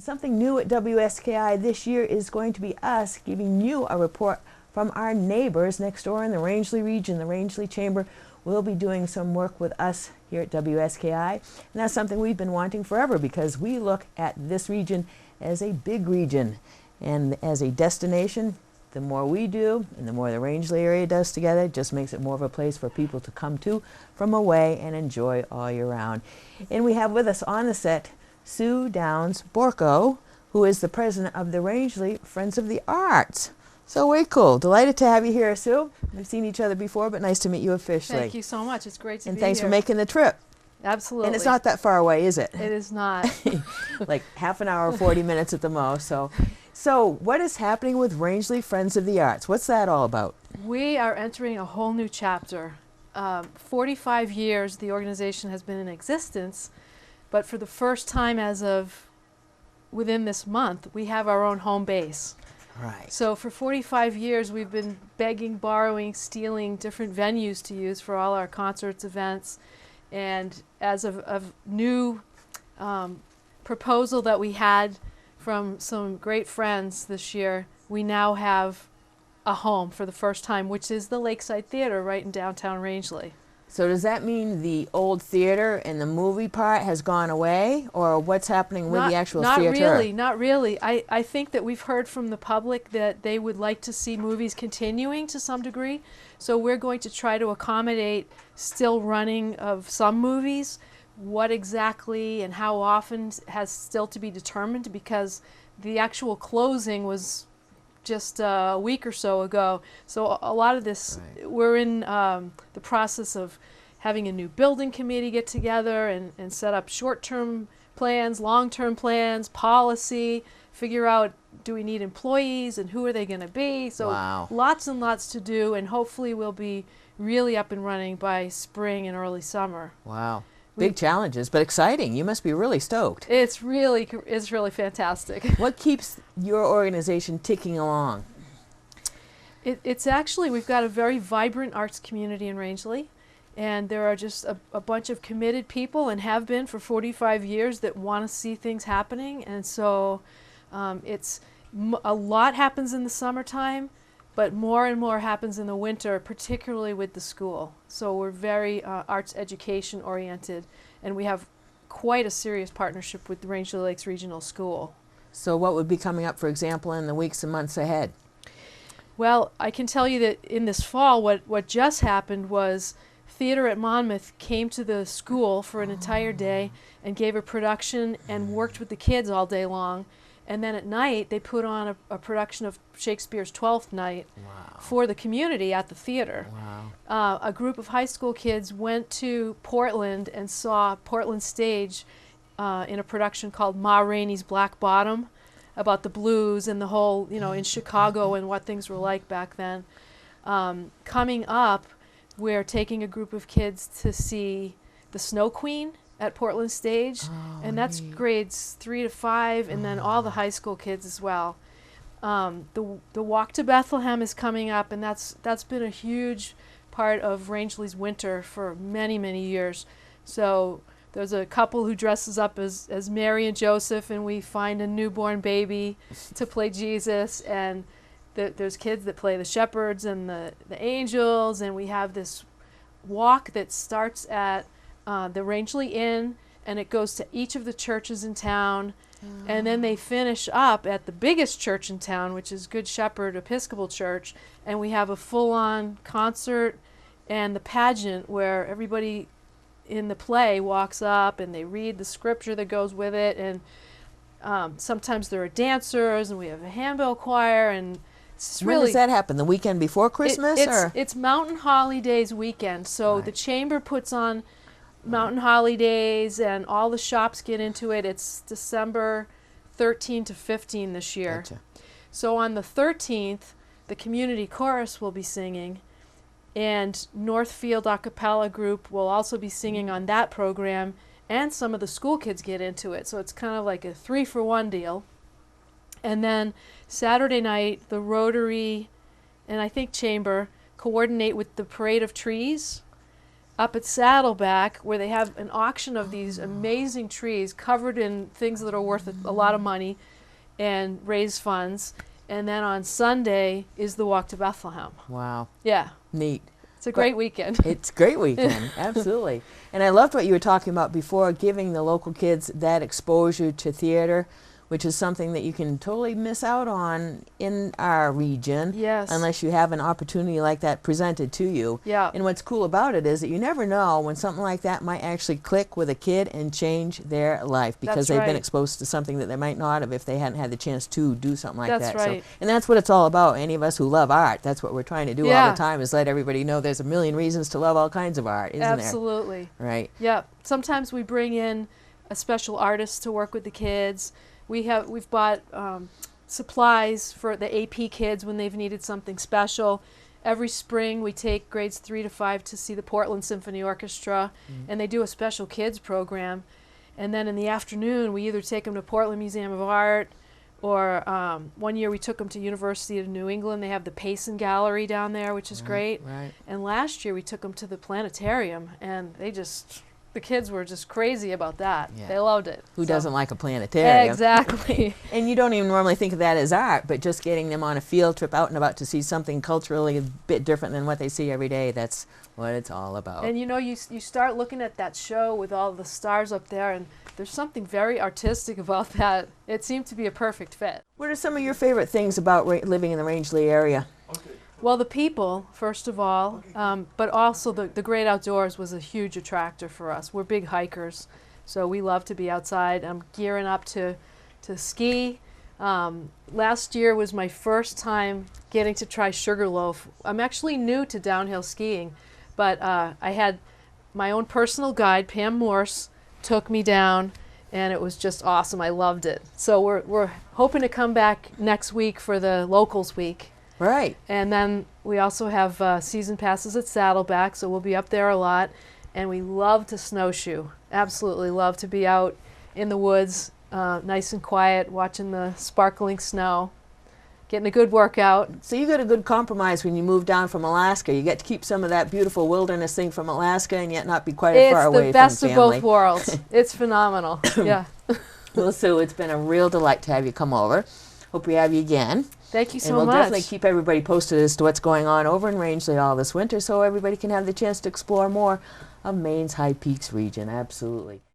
And something new at WSKI this year is going to be us giving you a report from our neighbors next door in the Rangeley region. The Rangeley Chamber will be doing some work with us here at WSKI. And that's something we've been wanting forever because we look at this region as a big region. And as a destination, the more we do and the more the Rangeley area does together, it just makes it more of a place for people to come to from away and enjoy all year round. And we have with us on the set Sue Downs Borko, who is the president of the Rangeley Friends of the Arts. So way cool. Delighted to have you here, Sue. We've seen each other before, but nice to meet you officially. Thank you so much. It's great to be here. And thanks for making the trip. Absolutely. And it's not that far away, is it? It is not. Like half an hour, 40 minutes at the most. So what is happening with Rangeley Friends of the Arts? What's that all about? We are entering a whole new chapter. 45 years the organization has been in existence, but for the first time as of within this month, we have our own home base. Right. So for 45 years, we've been begging, borrowing, stealing different venues to use for all our concerts, events. And as of new proposal that we had from some great friends this year, we now have a home for the first time, which is the Lakeside Theater right in downtown Rangeley. So does that mean the old theater and the movie part has gone away, or what's happening with the actual theater? Not really. I think that we've heard from the public that they would like to see movies continuing to some degree. So we're going to try to accommodate still running of some movies. What exactly and how often has still to be determined, because the actual closing was just a week or so ago. So a lot of this, right. We're in the process of having a new building committee get together and set up short-term plans, long-term plans, policy, figure out, do we need employees and who are they going to be? So wow. Lots and lots to do, and hopefully we'll be really up and running by spring and early summer. Wow. Big challenges, but exciting. You must be really stoked. It's really fantastic. What keeps your organization ticking along? It's actually, we've got a very vibrant arts community in Rangeley, and there are just a bunch of committed people, and have been for 45 years, that want to see things happening. And so a lot happens in the summertime, but more and more happens in the winter, particularly with the school. So we're very arts education oriented, and we have quite a serious partnership with the Rangeley Lakes Regional School. So what would be coming up, for example, in the weeks and months ahead? Well, I can tell you that in this fall, what just happened was Theater at Monmouth came to the school for an entire day and gave a production and worked with the kids all day long. And then at night, they put on a production of Shakespeare's Twelfth Night. Wow. For the community at the theater. Wow. A group of high school kids went to Portland and saw Portland Stage in a production called Ma Rainey's Black Bottom, about the blues and the whole, in Chicago and what things were like back then. Coming up, we're taking a group of kids to see The Snow Queen at Portland Stage, and that's neat. Grades 3 to 5, and then all the high school kids as well. The Walk to Bethlehem is coming up, and that's been a huge part of Rangeley's winter for many, many years. So there's a couple who dresses up as Mary and Joseph, and we find a newborn baby to play Jesus, and there's kids that play the shepherds and the angels, and we have this walk that starts at the Rangeley Inn, and it goes to each of the churches in town, and then they finish up at the biggest church in town, which is Good Shepherd Episcopal Church, and we have a full-on concert and the pageant where everybody in the play walks up and they read the scripture that goes with it, and sometimes there are dancers, and we have a handbell choir, and it's really... When does that happen? The weekend before Christmas? It's Mountain Holidays weekend, so right. The chamber puts on Mountain Holidays, and all the shops get into it. It's December 13 to 15 this year. Gotcha. So on the 13th, the community chorus will be singing, and Northfield a cappella group will also be singing on that program, and some of the school kids get into it. So it's kind of like a 3-for-1 deal. And then Saturday night, the Rotary and I think Chamber coordinate with the Parade of Trees. up at Saddleback, where they have an auction of these amazing trees covered in things that are worth a lot of money and raise funds. And then on Sunday is the walk to Bethlehem. Wow. Yeah. Neat. It's a great weekend. It's a great weekend, absolutely. And I loved what you were talking about before, giving the local kids that exposure to theater, which is something that you can totally miss out on in our region. Yes. Unless you have an opportunity like that presented to you. Yeah. And what's cool about it is that you never know when something like that might actually click with a kid and change their life, because That's they've right. been exposed to something that they might not have if they hadn't had the chance to do something like That's that. right. So, and that's what it's all about. Any of us who love art, that's what we're trying to do all Yeah. the time, is let everybody know there's a million reasons to love all kinds of art, isn't there? Absolutely. Right. Yeah. Sometimes we bring in a special artist to work with the kids. We've bought supplies for the AP kids when they've needed something special. Every spring we take grades 3 to 5 to see the Portland Symphony Orchestra, and they do a special kids program. And then in the afternoon we either take them to Portland Museum of Art, or one year we took them to University of New England. They have the Payson Gallery down there, which is great. Right. And last year we took them to the planetarium, and the kids were just crazy about that. Yeah. They loved it. Who So- doesn't like a planetarium? Exactly. And you don't even normally think of that as art, but just getting them on a field trip out and about to see something culturally a bit different than what they see every day, that's what it's all about. And you know, you start looking at that show with all the stars up there, and there's something very artistic about that. It seemed to be a perfect fit. What are some of your favorite things about living in the Rangeley area? Well, the people, first of all, but also the great outdoors was a huge attractor for us. We're big hikers, so we love to be outside. I'm gearing up to ski. Last year was my first time getting to try Sugarloaf. I'm actually new to downhill skiing, but I had my own personal guide, Pam Morse, took me down, and it was just awesome. I loved it. So we're hoping to come back next week for the Locals Week. Right. And then we also have season passes at Saddleback, so we'll be up there a lot. And we love to snowshoe. Absolutely love to be out in the woods, nice and quiet, watching the sparkling snow, getting a good workout. So you got a good compromise when you move down from Alaska. You get to keep some of that beautiful wilderness thing from Alaska and yet not be quite as far away from family. It's the best of both worlds. It's phenomenal. Yeah. Well, Sue, it's been a real delight to have you come over. Hope we have you again. Thank you so and we'll much. definitely keep everybody posted as to what's going on over in Rangeley all this winter, so everybody can have the chance to explore more of Maine's High Peaks region. Absolutely.